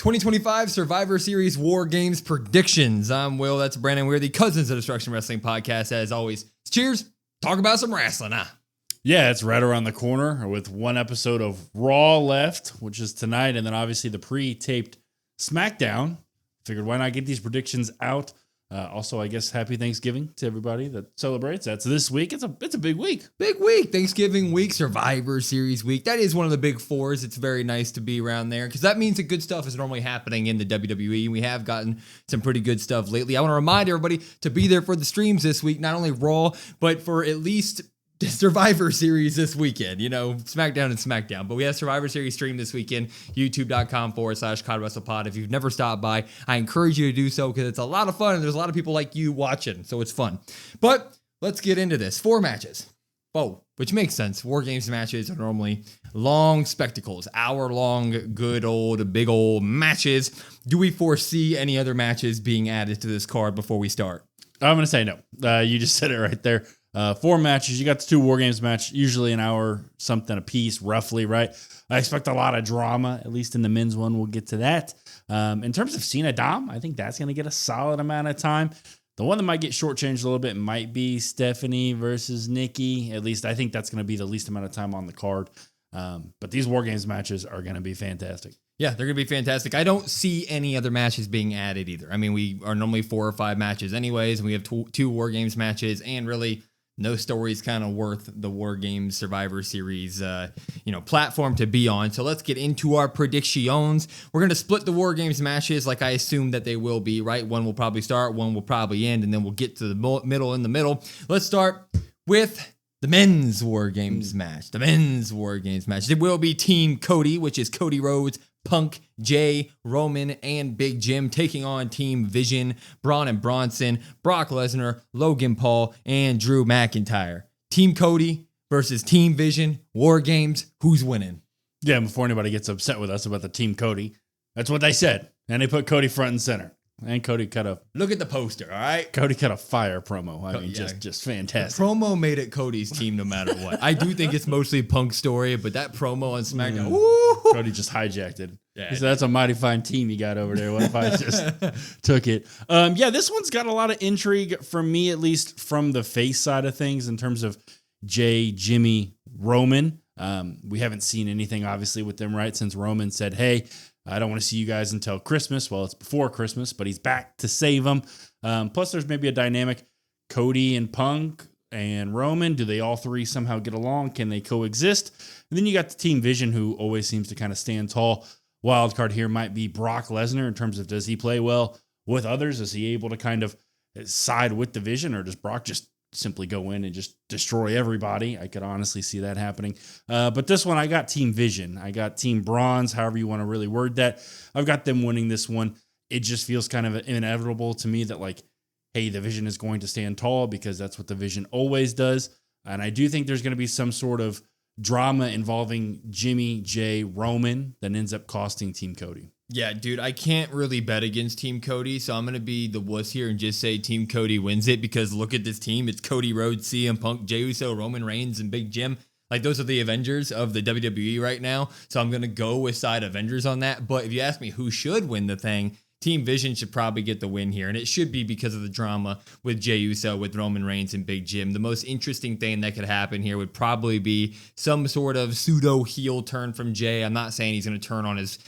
2025 Survivor Series WarGames predictions. I'm Will, that's Brandon. We're the Cousins of Destruction Wrestling podcast. As always, cheers, talk about some wrestling, huh? Yeah, it's right around the corner with one episode of Raw left, which is tonight, and then obviously the pre-taped SmackDown. Figured why not get these predictions out. Also, I guess happy Thanksgiving to everybody that celebrates. That's this week. It's a big week. Big week. Thanksgiving week, Survivor Series week. That is one of the big fours. It's very nice to be around there because that means that good stuff is normally happening in the WWE. We have gotten some pretty good stuff lately. I want to remind everybody to be there for the streams this week, not only Raw, but for at least Survivor Series this weekend, SmackDown and SmackDown. But we have Survivor Series stream this weekend, youtube.com/CodWrestlePod. If you've never stopped by, I encourage you to do so because it's a lot of fun and there's a lot of people like you watching, so it's fun. But let's get into this. 4 matches. Which makes sense. WarGames matches are normally long spectacles, hour-long, good old, big old matches. Do we foresee any other matches being added to this card before we start? I'm going to say no. You just said it right there. 4 matches. You got the 2 WarGames match, usually an hour, something a piece, roughly, right? I expect a lot of drama, at least in the men's one. We'll get to that. In terms of Cena Dom, I think that's going to get a solid amount of time. The one that might get shortchanged a little bit might be Stephanie versus Nikki. At least I think that's going to be the least amount of time on the card. But these WarGames matches are going to be fantastic. Yeah, they're going to be fantastic. I don't see any other matches being added either. I mean, we are normally 4 or 5 matches anyways, and we have 2 WarGames matches, and really no story's kind of worth the WarGames Survivor Series, platform to be on. So let's get into our predictions. We're going to split the WarGames matches like I assume that they will be, right? One will probably start, one will probably end, and then we'll get to the middle in the middle. Let's start with the men's WarGames match. The men's WarGames match. It will be Team Cody, which is Cody Rhodes, Punk, Jay, Roman, and Big Jim taking on Team Vision, Braun and Bronson, Brock Lesnar, Logan Paul, and Drew McIntyre. Team Cody versus Team Vision, WarGames, who's winning? Yeah, before anybody gets upset with us about the Team Cody, that's what they said. And they put Cody front and center. And Cody look at the poster, all right? Cody cut a fire promo. I mean, just fantastic. The promo made it Cody's team no matter what. I do think it's mostly Punk's story, but that promo on SmackDown, Cody just hijacked it. Yeah, he said, that's a mighty fine team you got over there. What if I just took it? This one's got a lot of intrigue for me, at least from the face side of things in terms of Jay, Jimmy, Roman. We haven't seen anything, obviously, with them, right? Since Roman said, hey, I don't want to see you guys until Christmas. Well, it's before Christmas, but he's back to save them. Plus, there's maybe a dynamic Cody and Punk and Roman. Do they all 3 somehow get along? Can they coexist? And then you got the Team Vision, who always seems to kind of stand tall. Wild card here might be Brock Lesnar in terms of does he play well with others? Is he able to kind of side with the Vision, or does Brock just simply go in and just destroy everybody? I could honestly see that happening. But this one, I got Team Vision. I got Team Bronze, however you want to really word that. I've got them winning this one. It just feels kind of inevitable to me that, like, hey, the Vision is going to stand tall because that's what the Vision always does. And I do think there's going to be some sort of drama involving Jimmy, Jay, Roman that ends up costing Team Cody. Yeah, dude, I can't really bet against Team Cody, so I'm going to be the wuss here and just say Team Cody wins it because look at this team. It's Cody Rhodes, CM Punk, Jey Uso, Roman Reigns, and Big Jim. Like, those are the Avengers of the WWE right now, so I'm going to go with side Avengers on that. But if you ask me who should win the thing, Team Vision should probably get the win here, and it should be because of the drama with Jey Uso, with Roman Reigns, and Big Jim. The most interesting thing that could happen here would probably be some sort of pseudo heel turn from Jey. I'm not saying he's going to turn on his,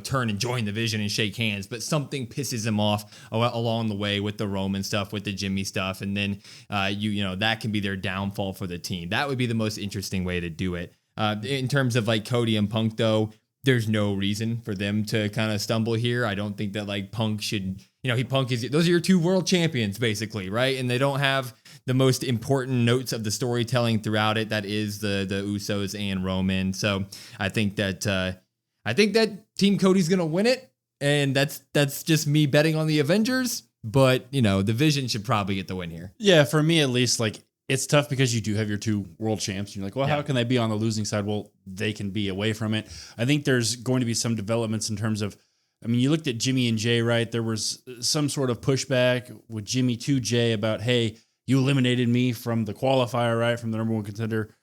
turn and join the Vision and shake hands, but something pisses him off along the way with the Roman stuff, with the Jimmy stuff, and then that can be their downfall for the team. That would be the most interesting way to do it. In terms of like Cody and Punk, though, there's no reason for them to kind of stumble here. I don't think that like Punk should, those are your 2 world champions basically, right? And they don't have the most important notes of the storytelling throughout it. That is the Usos and Roman. So I think that Team Cody's going to win it. And that's just me betting on the Avengers, but the Vision should probably get the win here. Yeah. For me, at least, like, it's tough because you do have your 2 world champs. You're like, well, how can they be on the losing side? Well, they can be away from it. I think there's going to be some developments in terms of, you looked at Jimmy and Jay, right? There was some sort of pushback with Jimmy to Jay about, hey, you eliminated me from the qualifier, right? From the number 1 contender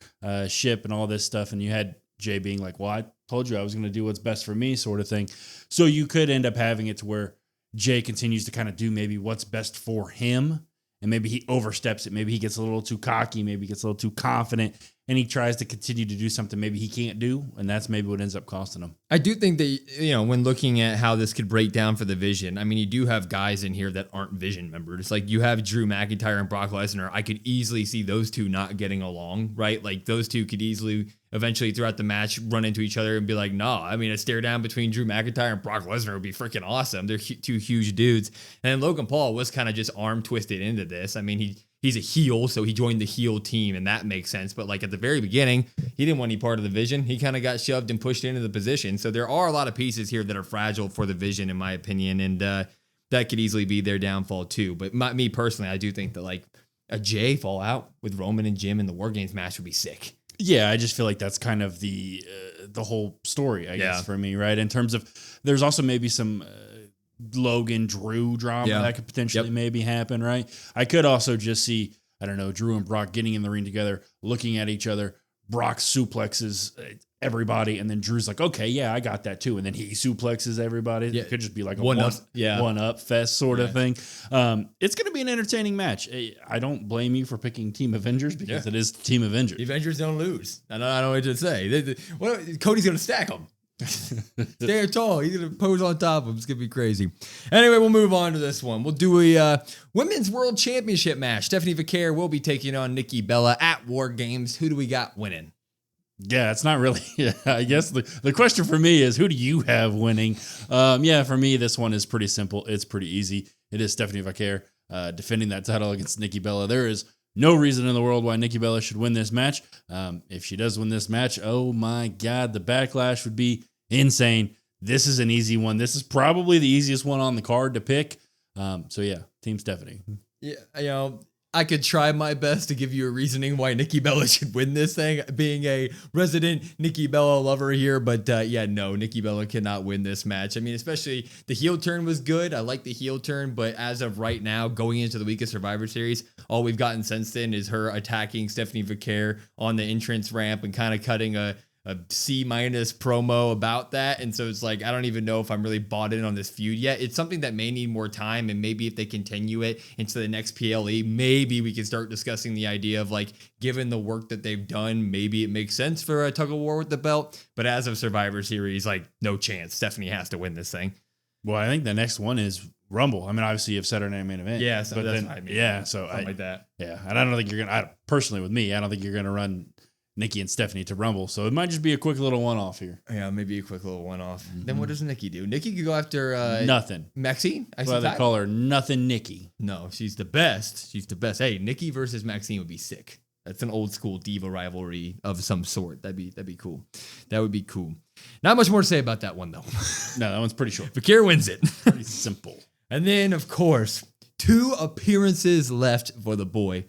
ship and all this stuff. And you had Jay being like, well, told you I was going to do what's best for me sort of thing. So you could end up having it to where Jay continues to kind of do maybe what's best for him. And maybe he oversteps it. Maybe he gets a little too cocky. Maybe he gets a little too confident. And he tries to continue to do something maybe he can't do. And that's maybe what ends up costing him. I do think that, when looking at how this could break down for the Vision, I mean, you do have guys in here that aren't Vision members. Like you have Drew McIntyre and Brock Lesnar. I could easily see those two not getting along, right? Like those two could easily eventually throughout the match run into each other and be like, no, I mean, a stare down between Drew McIntyre and Brock Lesnar would be freaking awesome. They're two huge dudes. And Logan Paul was kind of just arm twisted into this. I mean, he's a heel, so he joined the heel team, and that makes sense. But like at the very beginning, he didn't want any part of the Vision. He kind of got shoved and pushed into the position. So there are a lot of pieces here that are fragile for the Vision, in my opinion, and that could easily be their downfall too. But me personally, I do think that like a Jay fallout with Roman and Jim in the WarGames match would be sick. Yeah, I just feel like that's kind of the whole story, I guess, for me, right? In terms of, there's also maybe some Logan Drew drama that could potentially maybe happen, right? I could also just see, I don't know, Drew and Brock getting in the ring together, looking at each other. Brock suplexes everybody, and then Drew's like, okay, yeah, I got that too. And then he suplexes everybody. Yeah. It could just be like a one up fest sort of thing. It's going to be an entertaining match. I don't blame you for picking Team Avengers because it is Team Avengers. The Avengers don't lose. I don't know what to say. Cody's going to stack them. Stand tall. He's going to pose on top of him. It's going to be crazy. Anyway, we'll move on to this one. We'll do a Women's World Championship match. Stephanie Vaquer will be taking on Nikki Bella at WarGames. Who do we got winning? Yeah, it's not really. I guess the question for me is, who do you have winning? For me, this one is pretty simple. It's pretty easy. It is Stephanie Vaquer defending that title against Nikki Bella. There is no reason in the world why Nikki Bella should win this match. If she does win this match, oh my God, the backlash would be insane. This is an easy one. This is probably the easiest one on the card to pick. Team Stephanie. Yeah, I could try my best to give you a reasoning why Nikki Bella should win this thing, being a resident Nikki Bella lover here. But no, Nikki Bella cannot win this match. I mean, especially the heel turn was good. I like the heel turn, but as of right now, going into the week of Survivor Series, all we've gotten since then is her attacking Stephanie Vaquer on the entrance ramp and kind of cutting a C- promo about that. And so it's like, I don't even know if I'm really bought in on this feud yet. It's something that may need more time. And maybe if they continue it into the next PLE, maybe we can start discussing the idea of like, given the work that they've done, maybe it makes sense for a tug of war with the belt. But as of Survivor Series, like no chance. Stephanie has to win this thing. Well, I think the next one is Rumble. I mean, obviously you have Saturday Night Main Event. Yeah, so but that's then, what I mean. Yeah, so something like that. Yeah, and I don't think you're gonna. Personally, with me, I don't think you're gonna run Nikki and Stephanie to Rumble. So it might just be a quick little one-off here. Yeah, maybe a quick little one-off. Mm-hmm. Then what does Nikki do? Nikki could go after nothing. Maxine? That's why they call her Nothing Nikki. No, she's the best. She's the best. Hey, Nikki versus Maxine would be sick. That's an old school diva rivalry of some sort. That'd be cool. That would be cool. Not much more to say about that one though. No, that one's pretty short. Vaquer wins it. Pretty simple. And then of course, 2 appearances left for the boy.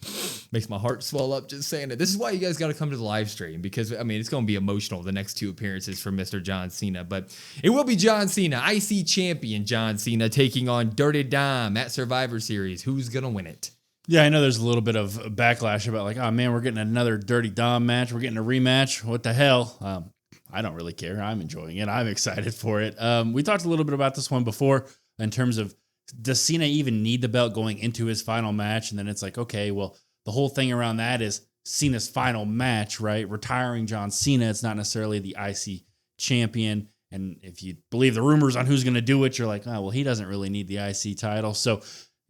Makes my heart swell up just saying it. This is why you guys got to come to the live stream because, I mean, it's going to be emotional, the next 2 appearances for Mr. John Cena. But it will be John Cena, IC champion John Cena, taking on Dirty Dom at Survivor Series. Who's going to win it? Yeah, I know there's a little bit of backlash about like, oh, man, we're getting another Dirty Dom match. We're getting a rematch. What the hell? I don't really care. I'm enjoying it. I'm excited for it. We talked a little bit about this one before in terms of, does Cena even need the belt going into his final match? And then it's like, okay, well, the whole thing around that is Cena's final match, right? Retiring John Cena. It's not necessarily the IC champion. And if you believe the rumors on who's going to do it, you're like, oh, well, he doesn't really need the IC title. So,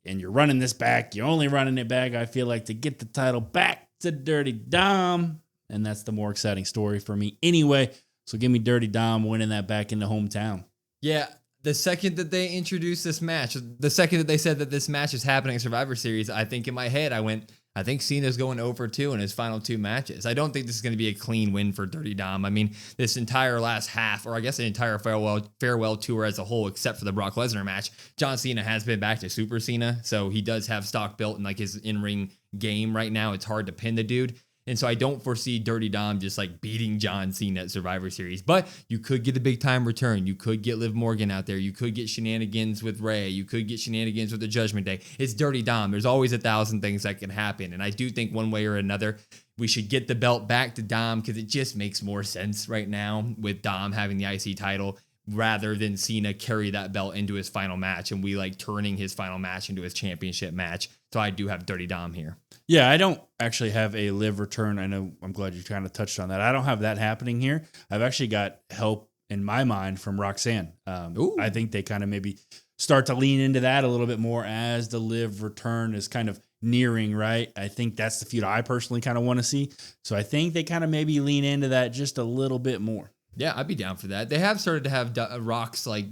and you're running this back. You're only running it back, I feel like, to get the title back to Dirty Dom. And that's the more exciting story for me anyway. So give me Dirty Dom winning that back in the hometown. Yeah. The second that they introduced this match, the second that they said that this match is happening at Survivor Series, I think in my head, I think Cena's going 0-2 in his final 2 matches. I don't think this is going to be a clean win for Dirty Dom. I mean, this entire last half, or I guess the entire farewell tour as a whole, except for the Brock Lesnar match, John Cena has been back to Super Cena, so he does have stock built in like his in-ring game right now. It's hard to pin the dude. And so I don't foresee Dirty Dom just like beating John Cena at Survivor Series. But you could get a big time return. You could get Liv Morgan out there. You could get shenanigans with Ray. You could get shenanigans with the Judgment Day. It's Dirty Dom. There's always 1,000 things that can happen. And I do think one way or another, we should get the belt back to Dom because it just makes more sense right now with Dom having the IC title rather than Cena carry that belt into his final match and we like turning his final match into his championship match. So I do have Dirty Dom here. Yeah, I don't actually have a Liv return. I know I'm glad you kind of touched on that. I don't have that happening here. I've actually got help in my mind from Roxanne. I think they kind of maybe start to lean into that a little bit more as the Liv return is kind of nearing, right? I think that's the feud I personally kind of want to see. So I think they kind of maybe lean into that just a little bit more. Yeah, I'd be down for that. They have started to have Rox like,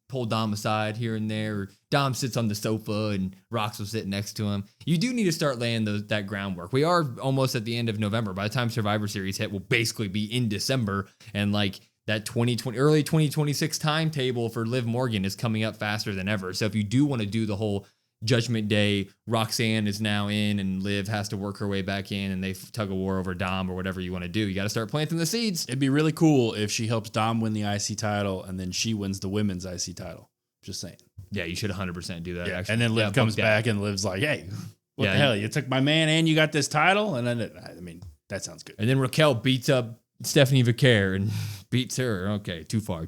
pull Dom aside here and there. Or Dom sits on the sofa and Rox will sit next to him. You do need to start laying that groundwork. We are almost at the end of November. By the time Survivor Series hit, we'll basically be in December. And like that early 2026 timetable for Liv Morgan is coming up faster than ever. So if you do want to do the whole Judgment Day, Roxanne is now in and Liv has to work her way back in and they tug a war over Dom or whatever you want to do. You got to start planting the seeds. It'd be really cool if she helps Dom win the IC title and then she wins the women's IC title. Just saying. Yeah, you should 100% do that. Yeah. Actually. And then Liv comes back and Liv's like, hey, what the hell? You took my man and you got this title? And then, that sounds good. And then Raquel beats up Stephanie Vaquer and beats her. Okay, too far.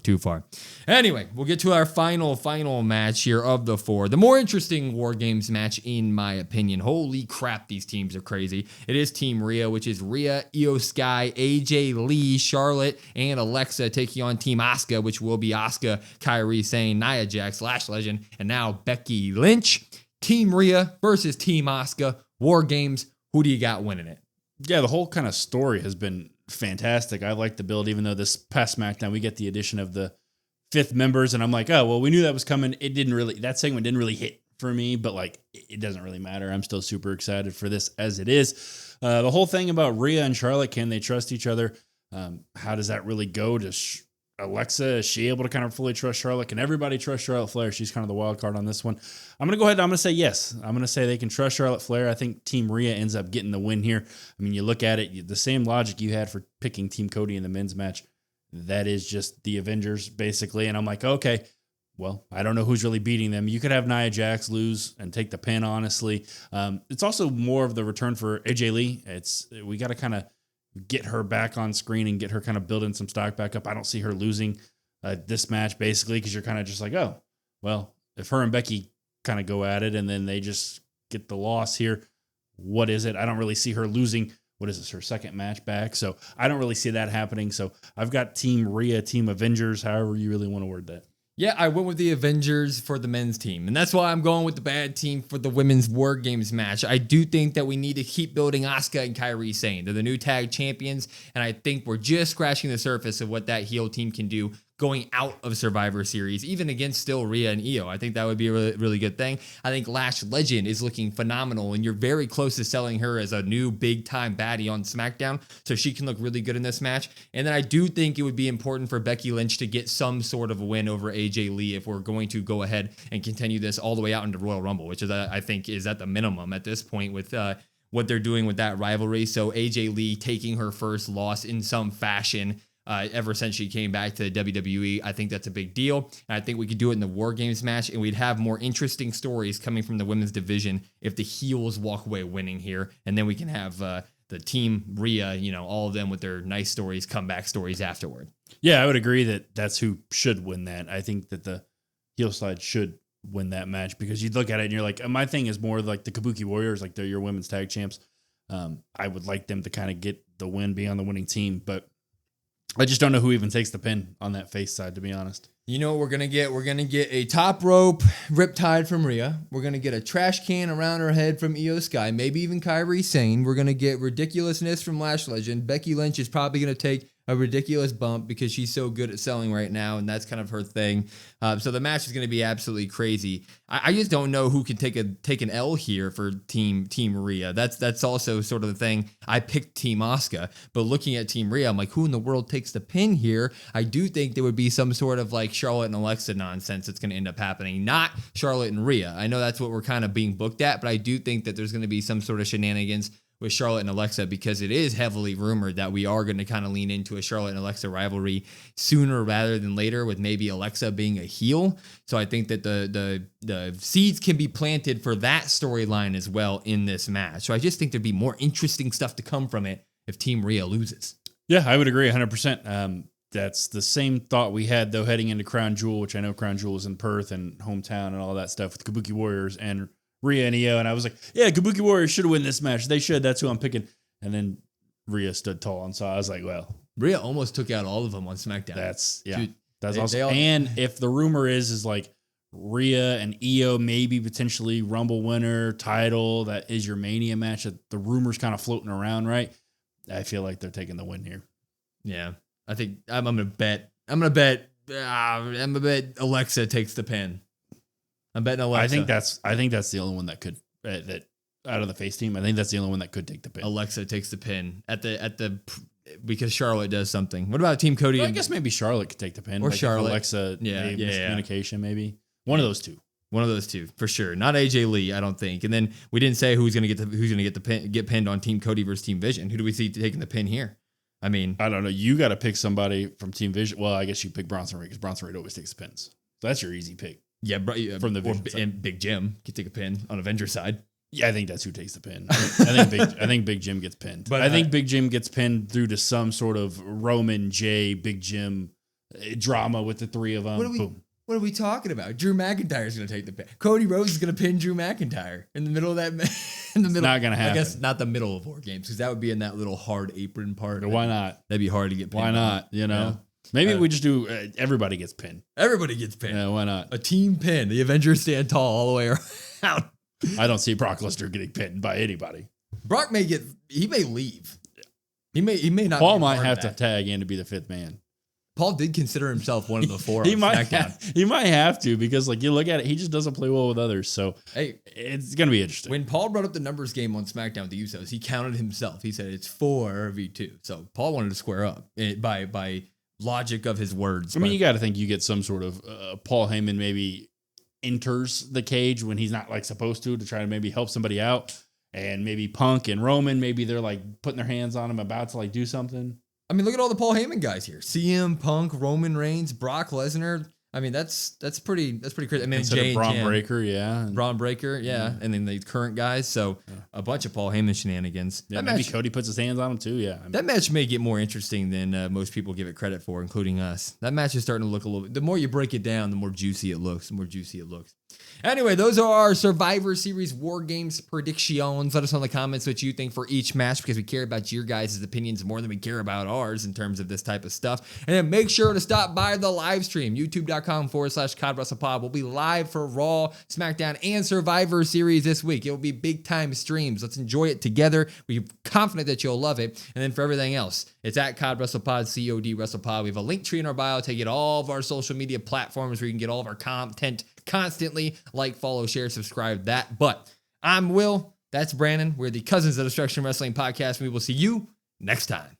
Anyway, we'll get to our final match here of the four. The more interesting WarGames match, in my opinion. Holy crap, these teams are crazy. It is Team Rhea, which is Rhea, Io Sky, AJ Lee, Charlotte, and Alexa taking on Team Asuka, which will be Asuka, Kairi Sane, Nia Jax, Lash Legend, and now Becky Lynch. Team Rhea versus Team Asuka. WarGames, who do you got winning it? Yeah, the whole kind of story has been fantastic. I like the build, even though this past SmackDown we get the addition of the 5th members, and I'm like, oh well, we knew that was coming. That segment didn't really hit for me, but like it doesn't really matter. I'm still super excited for this as it is. The whole thing about Rhea and Charlotte, can they trust each other? How does that really go? Does Alexa, is she able to kind of fully trust Charlotte? Can everybody trust Charlotte Flair? She's kind of the wild card on this one. I'm going to go ahead and I'm going to say yes. I'm going to say they can trust Charlotte Flair. I think Team Rhea ends up getting the win here. I mean, you look at it, the same logic you had for picking Team Cody in the men's match. That is just the Avengers, basically. And I'm like, okay, well, I don't know who's really beating them. You could have Nia Jax lose and take the pin, honestly. It's also more of the return for AJ Lee. We got to kind of get her back on screen and get her kind of building some stock back up. I don't see her losing this match, basically, because you're kind of just like, oh, well, if her and Becky kind of go at it and then they just get the loss here, what is it? I don't really see her losing. What is this, her second match back? So I don't really see that happening. So I've got Team Rhea, Team Avengers, however you really want to word that. Yeah, I went with the Avengers for the men's team, and that's why I'm going with the bad team for the women's WarGames match. I do think that we need to keep building Asuka and Kairi Sane. They're the new tag champions, and I think we're just scratching the surface of what that heel team can do going out of Survivor Series, even against still Rhea and Io. I think that would be a really, really good thing. I think Lash Legend is looking phenomenal, and you're very close to selling her as a new big-time baddie on SmackDown, so she can look really good in this match. And then I do think it would be important for Becky Lynch to get some sort of a win over AJ Lee if we're going to go ahead and continue this all the way out into Royal Rumble, which is I think is at the minimum at this point with what they're doing with that rivalry. So AJ Lee taking her first loss in some fashion ever since she came back to WWE. I think that's a big deal. And I think we could do it in the WarGames match, and we'd have more interesting stories coming from the women's division if the heels walk away winning here. And then we can have the Team Rhea, all of them with their nice stories, comeback stories afterward. Yeah, I would agree that that's who should win that. I think that the heel side should win that match because you look at it and you're like, my thing is more like the Kabuki Warriors, like they're your women's tag champs. I would like them to kind of get the win, be on the winning team, but I just don't know who even takes the pin on that face side, to be honest. You know what we're going to get? We're going to get a top rope riptide from Rhea. We're going to get a trash can around her head from Io Sky, maybe even Kairi Sane. We're going to get ridiculousness from Lash Legend. Becky Lynch is probably going to take a ridiculous bump because she's so good at selling right now, and that's kind of her thing. So the match is going to be absolutely crazy. I just don't know who can take an L here for Team Rhea. That's also sort of the thing. I picked Team Asuka, but looking at Team Rhea, I'm like, who in the world takes the pin here? I do think there would be some sort of like Charlotte and Alexa nonsense that's going to end up happening, not Charlotte and Rhea. I know that's what we're kind of being booked at, but I do think that there's going to be some sort of shenanigans with Charlotte and Alexa, because it is heavily rumored that we are going to kind of lean into a Charlotte and Alexa rivalry sooner rather than later, with maybe Alexa being a heel. So I think that the seeds can be planted for that storyline as well in this match. So I just think there'd be more interesting stuff to come from it if Team Rhea loses. Yeah, I would agree 100%. That's the same thought we had, though, heading into Crown Jewel, which I know Crown Jewel is in Perth and hometown and all that stuff with Kabuki Warriors and Rhea and Io. And I was like, yeah, Kabuki Warriors should win this match. They should. That's who I'm picking. And then Rhea stood tall. And so I was like, well. Rhea almost took out all of them on SmackDown. That's Dude, awesome. And if the rumor is like Rhea and Io maybe potentially Rumble winner, title, that is your Mania match, that the rumor's kind of floating around, right? I feel like they're taking the win here. Yeah. I think I'm gonna bet Alexa takes the pin. I'm betting Alexa. I think that's the only one that could that out of the face team. I think that's the only one that could take the pin. Alexa takes the pin at the because Charlotte does something. What about Team Cody? Well, I guess maybe Charlotte could take the pin, or like Charlotte. Miscommunication, maybe one of those two. One of those two for sure. Not AJ Lee, I don't think. And then we didn't say who's gonna get pinned on Team Cody versus Team Vision. Who do we see taking the pin here? I mean, I don't know. You got to pick somebody from Team Vision. Well, I guess you pick Bronson Reed because Bronson Reed always takes the pins. So that's your easy pick. Yeah, from the Vision and Big Jim could take a pin on Avengers side. Yeah, I think that's who takes the pin. I think Big Jim gets pinned. But I think Big Jim gets pinned through to some sort of Roman J Big Jim drama with the three of them. What are we talking about? Drew McIntyre is going to take the pin. Cody Rhodes is going to pin Drew McIntyre in the middle of that. In the middle, not going to happen. I guess not the middle of WarGames, because that would be in that little hard apron part. Why not? That'd be hard to get pinned. Why not? You know, yeah. Maybe we just do. Everybody gets pinned. Everybody gets pinned. Yeah, why not? A team pin. The Avengers stand tall all the way around. I don't see Brock Lesnar getting pinned by anybody. Brock may leave. He may not. Paul might have to tag in to be the fifth man. Paul did consider himself one of the four. He might have to, because like you look at it, he just doesn't play well with others. So hey, it's gonna be interesting. When Paul brought up the numbers game on SmackDown with the Usos, he counted himself. He said it's 4v2. So Paul wanted to square up by logic of his words. I mean, you got to think you get some sort of Paul Heyman maybe enters the cage when he's not like supposed to try to maybe help somebody out, and maybe Punk and Roman, maybe they're like putting their hands on him about to like do something. I mean, look at all the Paul Heyman guys here: CM Punk, Roman Reigns, Brock Lesnar. I mean, that's pretty crazy. I mean, Braun Breaker, yeah, Braun Breaker, yeah, and then the current guys. So a bunch of Paul Heyman shenanigans. Yeah, maybe Cody puts his hands on him too. Yeah, that match may get more interesting than most people give it credit for, including us. That match is starting to look a little. The more you break it down, the more juicy it looks. Anyway, those are our Survivor Series WarGames predictions. Let us know in the comments what you think for each match, because we care about your guys' opinions more than we care about ours in terms of this type of stuff. And then make sure to stop by the live stream, youtube.com/CodWrestlePod. We'll be live for Raw, SmackDown, and Survivor Series this week. It will be big time streams. Let's enjoy it together. We're confident that you'll love it. And then for everything else, it's at CodWrestlePod, COD WrestlePod. We have a link tree in our bio. Take it all of our social media platforms where you can get all of our content constantly. Like, follow, share, subscribe, that. But I'm Will. That's Brandon. We're the Cousins of Destruction Wrestling Podcast. We will see you next time.